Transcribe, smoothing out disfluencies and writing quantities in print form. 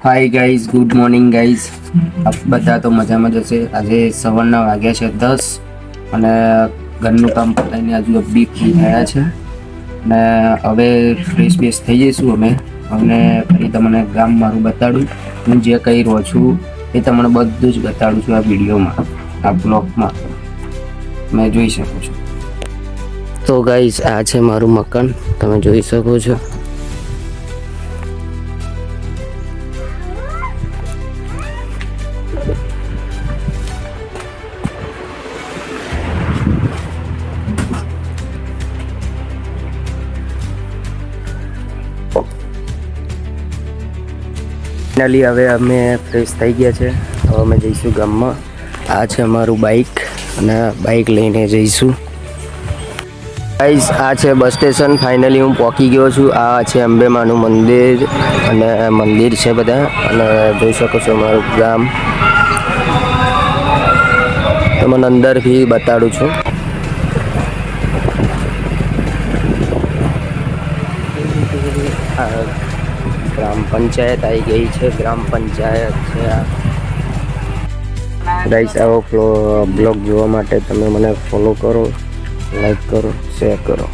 હાય guys, good morning guys. બધા તો મજામાં જ હશે. આજે સવારના વાગ્યા છે 10 અને ઘરનું કામ પતાવીને હજુ અબી ફ્રી થયા છે અને હવે ફ્રેશ બેશ થઈ જઈશું અમે અને ફરી તમને ગામ મારું બતાડું. હું જે કહી રહ્યો છું એ તમને બધું જ બતાડું છું આ વિડીયોમાં, આ બ્લોગમાં તમે જોઈ શકો છો. તો ગાઈઝ, આ છે મારું મકાન, તમે જોઈ શકો છો. ફાઇનલી હવે અમે ફ્રેશ થઈ ગયા છે. હવે અમે જઈશું ગામમાં. આ છે અમારું બાઇક અને બાઇક લઈને જઈશું. ગાઈઝ, આ છે બસ સ્ટેશન. ફાઇનલી હું પહોંચી ગયો છું. આ છે અંબેમાનું મંદિર અને મંદિર છે બધા અને જોઈ શકો છો અમારું ગામ. તમને અંદરથી બતાડું છું. ગ્રામ પંચાયત આવી ગઈ છે. ગ્રામ પંચાયત છે આ. ગાઈસ, આવો બ્લોગ જોવા માટે તમે મને ફોલો કરો, લાઈક કરો, શેર કરો.